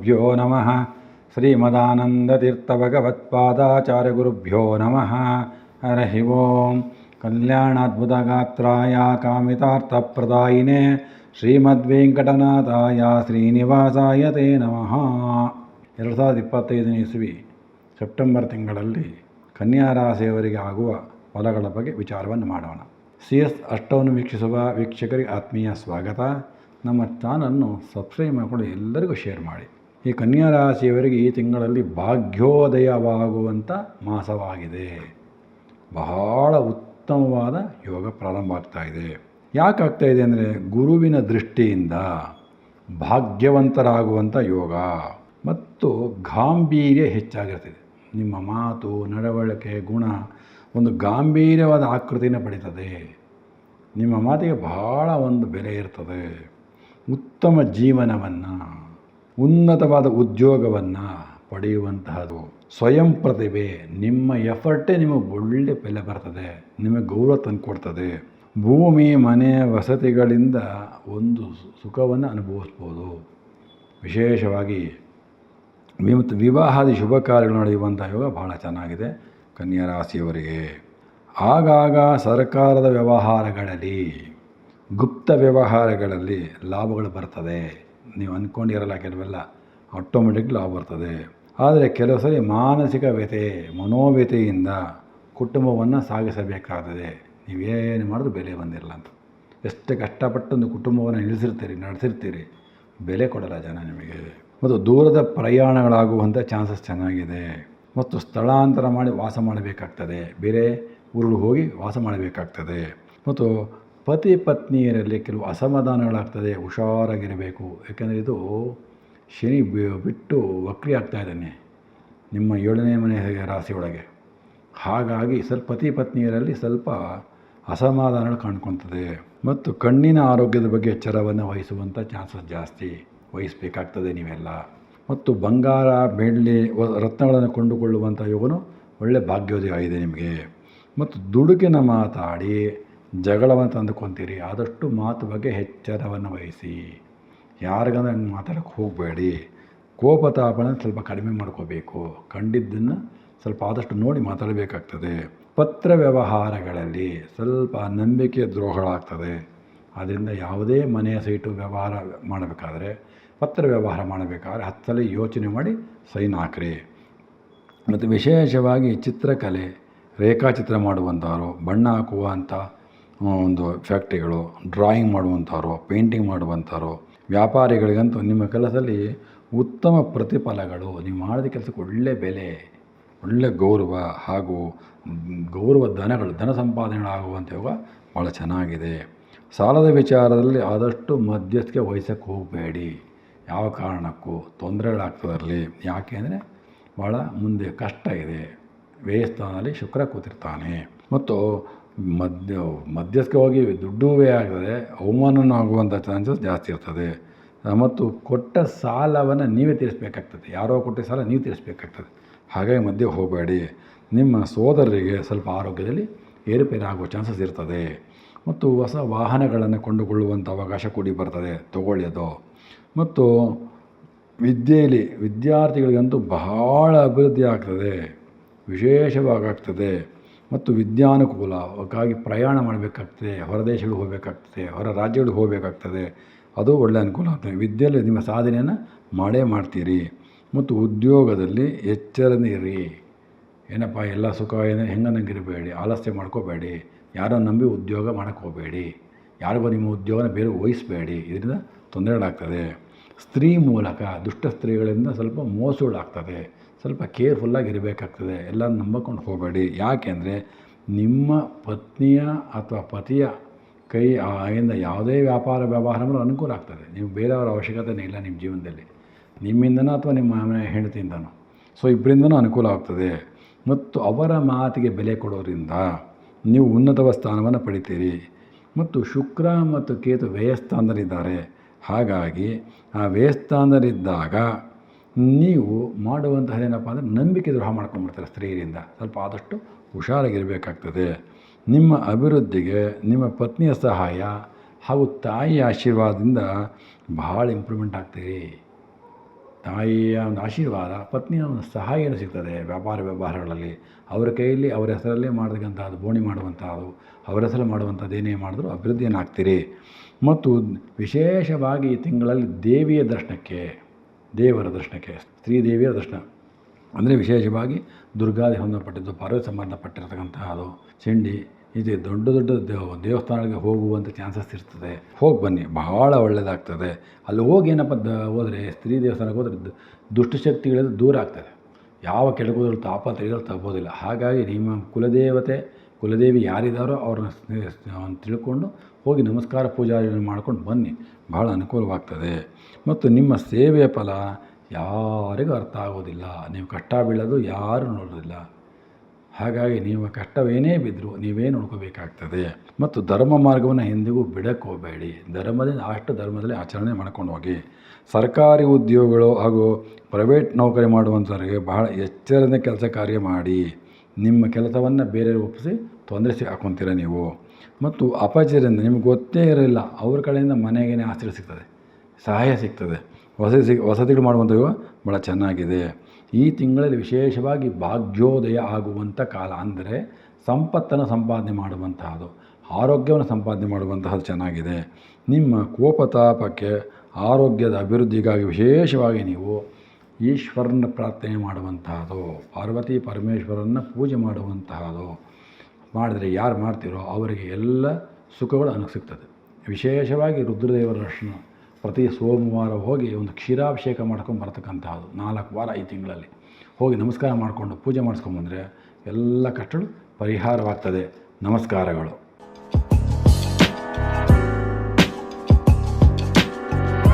ಗುರುಭ್ಯೋ ನಮಃ. ಶ್ರೀಮದಾನಂದತೀರ್ಥಭಗವತ್ಪಾದಾಚಾರ್ಯಗುರುಭ್ಯೋ ನಮಃ. ಹರಃ ಓಂ. ಕಲ್ಯಾಣಾದ್ಭುತಗಾತ್ರಾಯ ಕಾಮಿತಾರ್ಥಪ್ರದಾಯಿನೇ ಶ್ರೀಮದ್ವೆಂಕಟನಾಥಾಯ ಶ್ರೀನಿವಾಸಾಯ ತೇ ನಮಃ. 2025ನೇ ಇಸವಿ ಸೆಪ್ಟೆಂಬರ್ ತಿಂಗಳಲ್ಲಿ ಕನ್ಯಾ ರಾಶಿಯವರಿಗೆ ಆಗುವ ಫಲಗಳ ಬಗ್ಗೆ ವಿಚಾರವನ್ನು ಮಾಡೋಣ. CS ಅಷ್ಟವನ್ನು ವೀಕ್ಷಿಸುವ ವೀಕ್ಷಕರಿಗೆ ಆತ್ಮೀಯ ಸ್ವಾಗತ. ನಮ್ಮ ಚಾನಲನ್ನು ಸಬ್ಸ್ಕ್ರೈಬ್ ಮಾಡಿಕೊಂಡು ಎಲ್ಲರಿಗೂ ಶೇರ್ ಮಾಡಿ. ಈ ಕನ್ಯಾ ರಾಶಿಯವರಿಗೆ ಈ ತಿಂಗಳಲ್ಲಿ ಭಾಗ್ಯೋದಯವಾಗುವಂಥ ಮಾಸವಾಗಿದೆ. ಬಹಳ ಉತ್ತಮವಾದ ಯೋಗ ಪ್ರಾರಂಭ ಆಗ್ತಾ ಇದೆ. ಯಾಕೆ ಆಗ್ತಾ ಇದೆ ಅಂದರೆ ಗುರುವಿನ ದೃಷ್ಟಿಯಿಂದ ಭಾಗ್ಯವಂತರಾಗುವಂಥ ಯೋಗ ಮತ್ತು ಗಾಂಭೀರ್ಯ ಹೆಚ್ಚಾಗಿರ್ತದೆ. ನಿಮ್ಮ ಮಾತು, ನಡವಳಿಕೆ, ಗುಣ ಒಂದು ಗಾಂಭೀರ್ಯವಾದ ಆಕೃತಿನ ಪಡೀತದೆ. ನಿಮ್ಮ ಮಾತಿಗೆ ಬಹಳ ಒಂದು ಬೆಲೆ ಇರ್ತದೆ. ಉತ್ತಮ ಜೀವನವನ್ನು, ಉನ್ನತವಾದ ಉದ್ಯೋಗವನ್ನು ಪಡೆಯುವಂತಹದ್ದು, ಸ್ವಯಂ ಪ್ರತಿಭೆ, ನಿಮ್ಮ ಎಫರ್ಟೇ ನಿಮಗೆ ಒಳ್ಳೆ ಬೆಲೆ ಬರ್ತದೆ, ನಿಮಗೆ ಗೌರವ ತಂದುಕೊಡ್ತದೆ. ಭೂಮಿ, ಮನೆ, ವಸತಿಗಳಿಂದ ಒಂದು ಸುಖವನ್ನು ಅನುಭವಿಸ್ಬೋದು. ವಿಶೇಷವಾಗಿ ಮತ್ತು ವಿವಾಹಾದಿ ಶುಭ ಕಾರ್ಯಗಳು ನಡೆಯುವಂಥ ಯೋಗ ಬಹಳ ಚೆನ್ನಾಗಿದೆ ಕನ್ಯಾ ರಾಶಿಯವರಿಗೆ. ಆಗಾಗ ಸರ್ಕಾರದ ವ್ಯವಹಾರಗಳಲ್ಲಿ, ಗುಪ್ತ ವ್ಯವಹಾರಗಳಲ್ಲಿ ಲಾಭಗಳು ಬರ್ತದೆ. ನೀವು ಅಂದ್ಕೊಂಡಿರಲ್ಲ, ಕೆಲವೆಲ್ಲ ಆಟೋಮೆಟಿಕ್ ಲಾಭ ಬರ್ತದೆ. ಆದರೆ ಕೆಲವು ಸರಿ ಮಾನಸಿಕ ವ್ಯಥೆ, ಮನೋವ್ಯಥೆಯಿಂದ ಕುಟುಂಬವನ್ನು ಸಾಗಿಸಬೇಕಾಗ್ತದೆ. ನೀವೇನು ಮಾಡಿದ್ರೂ ಬೆಲೆ ಬಂದಿರಲ್ಲ ಅಂತ. ಎಷ್ಟು ಕಷ್ಟಪಟ್ಟೊಂದು ಕುಟುಂಬವನ್ನು ನಡೆಸಿರ್ತೀರಿ, ಬೆಲೆ ಕೊಡಲ್ಲ ಜನ ನಿಮಗೆ. ಮತ್ತು ದೂರದ ಪ್ರಯಾಣಗಳಾಗುವಂಥ ಚಾನ್ಸಸ್ ಚೆನ್ನಾಗಿದೆ. ಮತ್ತು ಸ್ಥಳಾಂತರ ಮಾಡಿ ವಾಸ ಮಾಡಬೇಕಾಗ್ತದೆ, ಬೇರೆ ಊರಿಗೆ ಹೋಗಿ ವಾಸ ಮಾಡಬೇಕಾಗ್ತದೆ. ಮತ್ತು ಪತಿ ಪತ್ನಿಯರಲ್ಲಿ ಕೆಲವು ಅಸಮಾಧಾನಗಳಾಗ್ತದೆ, ಹುಷಾರಾಗಿರಬೇಕು. ಯಾಕೆಂದರೆ ಇದು ಶನಿ ಬಿಟ್ಟು ವಕ್ರಿ ಆಗ್ತಾ ಇದ್ದಾನೆ ನಿಮ್ಮ 7ನೇ ಮನೆ ರಾಶಿಯೊಳಗೆ. ಹಾಗಾಗಿ ಸ್ವಲ್ಪ ಪತಿ ಪತ್ನಿಯರಲ್ಲಿ ಸ್ವಲ್ಪ ಅಸಮಾಧಾನಗಳು ಕಾಣ್ಕೊತದೆ. ಮತ್ತು ಕಣ್ಣಿನ ಆರೋಗ್ಯದ ಬಗ್ಗೆ ಎಚ್ಚರವನ್ನು ವಹಿಸುವಂಥ ಚಾನ್ಸಸ್ ಜಾಸ್ತಿ ವಹಿಸಬೇಕಾಗ್ತದೆ ನೀವೆಲ್ಲ. ಮತ್ತು ಬಂಗಾರ, ಬೆಳ್ಳಿ, ರತ್ನಗಳನ್ನು ಕೊಂಡುಕೊಳ್ಳುವಂಥ ಯೋಗನೂ ಒಳ್ಳೆ ಭಾಗ್ಯೋದಯ ಇದೆ ನಿಮಗೆ. ಮತ್ತು ದುಡುಕಿನ ಮಾತಾಡಿ ಜಗಳವನ್ನು ತಂದುಕೊತೀರಿ. ಆದಷ್ಟು ಮಾತು ಬಗ್ಗೆ ಎಚ್ಚರವನ್ನು ವಹಿಸಿ. ಯಾರಿಗಂದ್ರೆ ಮಾತಾಡೋಕ್ಕೆ ಹೋಗಬೇಡಿ. ಕೋಪತಾಪನ ಸ್ವಲ್ಪ ಕಡಿಮೆ ಮಾಡ್ಕೋಬೇಕು. ಕಂಡಿದ್ದನ್ನು ಸ್ವಲ್ಪ ಆದಷ್ಟು ನೋಡಿ ಮಾತಾಡಬೇಕಾಗ್ತದೆ. ಪತ್ರ ವ್ಯವಹಾರಗಳಲ್ಲಿ ಸ್ವಲ್ಪ ನಂಬಿಕೆ ದ್ರೋಹಗಳಾಗ್ತದೆ. ಆದ್ದರಿಂದ ಯಾವುದೇ ಮನೆಯ ಸೈಟು ವ್ಯವಹಾರ ಮಾಡಬೇಕಾದ್ರೆ, ಪತ್ರ ವ್ಯವಹಾರ ಮಾಡಬೇಕಾದ್ರೆ 10 ಸಲ ಯೋಚನೆ ಮಾಡಿ ಸೈನ್ ಹಾಕ್ರಿ. ಮತ್ತು ವಿಶೇಷವಾಗಿ ಚಿತ್ರಕಲೆ, ರೇಖಾಚಿತ್ರ ಮಾಡುವಂಥವ್ರು, ಬಣ್ಣ ಹಾಕುವಂಥ ಒಂದು ಫ್ಯಾಕ್ಟ್ರಿಗಳು, ಡ್ರಾಯಿಂಗ್ ಮಾಡುವಂಥವ್ರು, ಪೇಂಟಿಂಗ್ ಮಾಡುವಂಥವ್ರು, ವ್ಯಾಪಾರಿಗಳಿಗಂತೂ ನಿಮ್ಮ ಕೆಲಸದಲ್ಲಿ ಉತ್ತಮ ಪ್ರತಿಫಲಗಳು. ನೀವು ಮಾಡಿದ ಕೆಲಸಕ್ಕೆ ಒಳ್ಳೆಯ ಬೆಲೆ, ಒಳ್ಳೆಯ ಗೌರವ ಹಾಗೂ ಗೌರವ ಧನ ಸಂಪಾದನೆಗಳಾಗುವಂಥ ಯೋಗ ಭಾಳ ಚೆನ್ನಾಗಿದೆ. ಸಾಲದ ವಿಚಾರದಲ್ಲಿ ಆದಷ್ಟು ಮಧ್ಯಸ್ಥಿಕೆ ವಹಿಸೋಕ್ಕೆ ಹೋಗಬೇಡಿ. ಯಾವ ಕಾರಣಕ್ಕೂ ತೊಂದರೆಗಳಾಗ್ತದಲ್ಲಿ. ಯಾಕೆ ಅಂದರೆ ಭಾಳ ಮುಂದೆ ಕಷ್ಟ ಇದೆ. ವ್ಯಯಸ್ಥಾನದಲ್ಲಿ ಶುಕ್ರ ಕೂತಿರ್ತಾನೆ. ಮತ್ತು ಮಧ್ಯಸ್ಥಿಕೆ ಹೋಗಿ ದುಡ್ಡು ವ್ಯಯ ಆಗ್ತದೆ, ಅವಮಾನನೂ ಆಗುವಂಥ ಚಾನ್ಸಸ್ ಜಾಸ್ತಿ ಇರ್ತದೆ. ಮತ್ತು ಕೊಟ್ಟ ಸಾಲವನ್ನು ನೀವೇ ತೀರಿಸಬೇಕಾಗ್ತದೆ. ಯಾರೋ ಕೊಟ್ಟ ಸಾಲ ನೀವು ತೀರಿಸಬೇಕಾಗ್ತದೆ. ಹಾಗಾಗಿ ಮಧ್ಯೆ ಹೋಗಬೇಡಿ. ನಿಮ್ಮ ಸೋದರರಿಗೆ ಸ್ವಲ್ಪ ಆರೋಗ್ಯದಲ್ಲಿ ಏರುಪೇರು ಆಗುವ ಚಾನ್ಸಸ್ ಇರ್ತದೆ. ಮತ್ತು ಹೊಸ ವಾಹನಗಳನ್ನು ಕೊಂಡುಕೊಳ್ಳುವಂಥ ಅವಕಾಶ ಕೂಡಿ ಬರ್ತದೆ, ತಗೊಳ್ಳಿ ಅದು. ಮತ್ತು ವಿದ್ಯೆಯಲ್ಲಿ ವಿದ್ಯಾರ್ಥಿಗಳಿಗಂತೂ ಬಹಳ ಅಭಿವೃದ್ಧಿ ಆಗ್ತದೆ, ವಿಶೇಷವಾಗಾಗ್ತದೆ. ಮತ್ತು ವಿದ್ಯಾನುಕೂಲ, ಹಾಗಾಗಿ ಪ್ರಯಾಣ ಮಾಡಬೇಕಾಗ್ತದೆ, ಹೊರದೇಶಗಳಿಗೆ ಹೋಗಬೇಕಾಗ್ತದೆ, ಹೊರ ರಾಜ್ಯಗಳಿಗೆ ಹೋಗಬೇಕಾಗ್ತದೆ. ಅದು ಒಳ್ಳೆಯ ಅನುಕೂಲ ಆಗ್ತದೆ. ವಿದ್ಯೆಯಲ್ಲಿ ನಿಮ್ಮ ಸಾಧನೆಯನ್ನು ಮಾಡ್ತೀರಿ. ಮತ್ತು ಉದ್ಯೋಗದಲ್ಲಿ ಎಚ್ಚರದಿಂದ ಇರಿ. ಏನಪ್ಪ ಎಲ್ಲ ಸುಖ ಹೆಂಗನಂಗಿರಬೇಡಿ, ಆಲಸ್ಯ ಮಾಡ್ಕೋಬೇಡಿ. ಯಾರೋ ನಂಬಿ ಉದ್ಯೋಗ ಮಾಡೋಕ್ಕೆ ಹೋಗಬೇಡಿ. ಯಾರಿಗೋ ನಿಮ್ಮ ಉದ್ಯೋಗನ ಬೇರೆ ವಹಿಸಬೇಡಿ. ಇದರಿಂದ ತೊಂದರೆಗಳಾಗ್ತದೆ. ಸ್ತ್ರೀ ಮೂಲಕ ದುಷ್ಟ ಸ್ತ್ರೀಗಳಿಂದ ಸ್ವಲ್ಪ ಮೋಸಗಳಾಗ್ತದೆ. ಸ್ವಲ್ಪ ಕೇರ್ಫುಲ್ಲಾಗಿ ಇರಬೇಕಾಗ್ತದೆ. ಎಲ್ಲ ನಂಬಿಕೊಂಡು ಹೋಗಬೇಡಿ. ಯಾಕೆಂದರೆ ನಿಮ್ಮ ಪತ್ನಿಯ ಅಥವಾ ಪತಿಯ ಕೈ ಇಂದ ಯಾವುದೇ ವ್ಯವಹಾರ ಮಾಡಲು ಅನುಕೂಲ ಆಗ್ತದೆ. ನೀವು ಬೇರೆಯವರ ಅವಶ್ಯಕತೆಯೇ ಇಲ್ಲ ನಿಮ್ಮ ಜೀವನದಲ್ಲಿ, ನಿಮ್ಮಿಂದನೋ ಅಥವಾ ನಿಮ್ಮ ಹೆಂಡತಿಯಿಂದನೋ. ಸೊ ಇಬ್ಬರಿಂದನೂ ಅನುಕೂಲ ಆಗ್ತದೆ. ಮತ್ತು ಅವರ ಮಾತಿಗೆ ಬೆಲೆ ಕೊಡೋದ್ರಿಂದ ನೀವು ಉನ್ನತವ ಸ್ಥಾನವನ್ನು ಪಡಿತೀರಿ. ಮತ್ತು ಶುಕ್ರ ಮತ್ತು ಕೇತು ವ್ಯಯಸ್ಥಾನದಲ್ಲಿದ್ದಾರೆ. ಹಾಗಾಗಿ ಆ ವ್ಯಯಸ್ಥಾನದಲ್ಲಿದ್ದಾಗ ನೀವು ಮಾಡುವಂತಹದ್ದೇನಪ್ಪ ಅಂದರೆ ನಂಬಿಕೆ ದ್ರೋಹ ಮಾಡ್ಕೊಂಡ್ಬಿಡ್ತಾರೆ ಸ್ತ್ರೀಯರಿಂದ. ಸ್ವಲ್ಪ ಆದಷ್ಟು ಹುಷಾರಾಗಿರಬೇಕಾಗ್ತದೆ. ನಿಮ್ಮ ಅಭಿವೃದ್ಧಿಗೆ ನಿಮ್ಮ ಪತ್ನಿಯ ಸಹಾಯ ಹಾಗೂ ತಾಯಿಯ ಆಶೀರ್ವಾದದಿಂದ ಭಾಳ ಇಂಪ್ರೂವ್ಮೆಂಟ್ ಆಗ್ತೀರಿ. ತಾಯಿಯ ಒಂದು ಆಶೀರ್ವಾದ, ಪತ್ನಿಯ ಒಂದು ಸಹಾಯನೂ ಸಿಗ್ತದೆ. ವ್ಯಾಪಾರ ವ್ಯವಹಾರಗಳಲ್ಲಿ ಅವರ ಕೈಯಲ್ಲಿ ಅವರ ಹೆಸರಲ್ಲೇ ಮಾಡತಕ್ಕಂಥದ್ದು, ಬೋಣಿ ಮಾಡುವಂಥದ್ದು, ಅವರ ಹೆಸರು ಮಾಡುವಂಥದ್ದು ಏನೇ ಮಾಡಿದ್ರೂ ಅಭಿವೃದ್ಧಿಯನ್ನು ಆಗ್ತೀರಿ. ಮತ್ತು ವಿಶೇಷವಾಗಿ ಈ ತಿಂಗಳಲ್ಲಿ ದೇವಿಯ ದರ್ಶನಕ್ಕೆ, ದೇವರ ದರ್ಶನಕ್ಕೆ, ಸ್ತ್ರೀ ದೇವಿಯರ ದರ್ಶನ ಅಂದರೆ ವಿಶೇಷವಾಗಿ ದುರ್ಗಾದಿ ಸಂಬಂಧಪಟ್ಟಿದ್ದು, ಪಾರ್ವತಿ ಸಂಬಂಧಪಟ್ಟಿರ್ತಕ್ಕಂಥದ್ದು, ಚಂಡಿ, ಇದು ದೊಡ್ಡ ದೊಡ್ಡ ದೇವಸ್ಥಾನಗಳಿಗೆ ಹೋಗುವಂಥ ಚಾನ್ಸಸ್ ಇರ್ತದೆ. ಹೋಗಿ ಬನ್ನಿ, ಬಹಳ ಒಳ್ಳೆಯದಾಗ್ತದೆ. ಅಲ್ಲಿ ಹೋಗಿ ಏನಪ್ಪ ಹೋದರೆ, ಸ್ತ್ರೀ ದೇವಸ್ಥಾನಕ್ಕೆ ಹೋದರೆ ದುಷ್ಟಶಕ್ತಿಗಳಿಂದ ದೂರ ಆಗ್ತದೆ. ಯಾವ ಕೆಳಗೋದ್ರೂ ತಾಪತ್ರಯಗಳು ತಗೋದಿಲ್ಲ. ಹಾಗಾಗಿ ನಿಮ್ಮ ಕುಲದೇವಿ ಯಾರಿದ್ದಾರೋ ಅವ್ರನ್ನ ತಿಳ್ಕೊಂಡು ಹೋಗಿ ನಮಸ್ಕಾರ ಪೂಜಾರಿಯನ್ನು ಮಾಡ್ಕೊಂಡು ಬನ್ನಿ, ಬಹಳ ಅನುಕೂಲವಾಗ್ತದೆ. ಮತ್ತು ನಿಮ್ಮ ಸೇವೆಯ ಫಲ ಯಾರಿಗೂ ಅರ್ಥ ಆಗೋದಿಲ್ಲ. ನೀವು ಕಷ್ಟ ಬೀಳೋದು ಯಾರೂ ನೋಡೋದಿಲ್ಲ. ಹಾಗಾಗಿ ನೀವು ಕಷ್ಟವೇನೇ ಬಿದ್ದರೂ ನೀವೇ ನೋಡ್ಕೋಬೇಕಾಗ್ತದೆ. ಮತ್ತು ಧರ್ಮ ಮಾರ್ಗವನ್ನು ಎಂದಿಗೂ ಬಿಡಕ್ಕೆ ಹೋಗಬೇಡಿ. ಧರ್ಮದಲ್ಲಿ ಆಚರಣೆ ಮಾಡ್ಕೊಂಡು ಹೋಗಿ. ಸರ್ಕಾರಿ ಉದ್ಯೋಗಗಳು ಹಾಗೂ ಪ್ರೈವೇಟ್ ನೌಕರಿ ಮಾಡುವಂಥವ್ರಿಗೆ ಬಹಳ ಎಚ್ಚರದಿಂದ ಕೆಲಸ ಕಾರ್ಯ ಮಾಡಿ. ನಿಮ್ಮ ಕೆಲಸವನ್ನು ಬೇರೆಯವ್ರಿಗೆ ಒಪ್ಪಿಸಿ ತೊಂದರೆ ಹಾಕ್ಕೊತೀರ ನೀವು. ಮತ್ತು ಅಪಚರಿಂದ ನಿಮ್ಗೆ ಗೊತ್ತೇ ಇರಲಿಲ್ಲ, ಅವ್ರ ಕಡೆಯಿಂದ ಮನೆಗೇ ಆಶ್ರಯ ಸಿಗ್ತದೆ, ಸಹಾಯ ಸಿಗ್ತದೆ, ವಸತಿಗಳು ಮಾಡುವಂಥವು ಭಾಳ ಚೆನ್ನಾಗಿದೆ. ಈ ತಿಂಗಳಲ್ಲಿ ವಿಶೇಷವಾಗಿ ಭಾಗ್ಯೋದಯ ಆಗುವಂಥ ಕಾಲ. ಅಂದರೆ ಸಂಪತ್ತನ್ನು ಸಂಪಾದನೆ ಮಾಡುವಂತಹದ್ದು, ಆರೋಗ್ಯವನ್ನು ಸಂಪಾದನೆ ಮಾಡುವಂತಹದ್ದು ಚೆನ್ನಾಗಿದೆ. ನಿಮ್ಮ ಕೋಪತಾಪಕ್ಕೆ ಆರೋಗ್ಯದ ಅಭಿವೃದ್ಧಿಗಾಗಿ ವಿಶೇಷವಾಗಿ ನೀವು ಈಶ್ವರನ ಪ್ರಾರ್ಥನೆ ಮಾಡುವಂತಹದ್ದು, ಪಾರ್ವತಿ ಪರಮೇಶ್ವರನ ಪೂಜೆ ಮಾಡುವಂತಹದ್ದು ಮಾಡಿದರೆ ಯಾರು ಮಾಡ್ತೀರೋ ಅವರಿಗೆ ಎಲ್ಲ ಸುಖಗಳು ಸಿಗ್ತದೆ. ವಿಶೇಷವಾಗಿ ರುದ್ರದೇವರ ದರ್ಶನ ಪ್ರತಿ ಸೋಮವಾರ ಹೋಗಿ ಒಂದು ಕ್ಷೀರಾಭಿಷೇಕ ಮಾಡ್ಕೊಂಡು ಬರ್ತಕ್ಕಂಥದ್ದು 4 ವಾರ ಈ ತಿಂಗಳಲ್ಲಿ ಹೋಗಿ ನಮಸ್ಕಾರ ಮಾಡಿಕೊಂಡು ಪೂಜೆ ಮಾಡಿಸ್ಕೊಂಬಂದರೆ ಎಲ್ಲ ಕಷ್ಟಗಳು ಪರಿಹಾರವಾಗ್ತದೆ. ನಮಸ್ಕಾರಗಳು.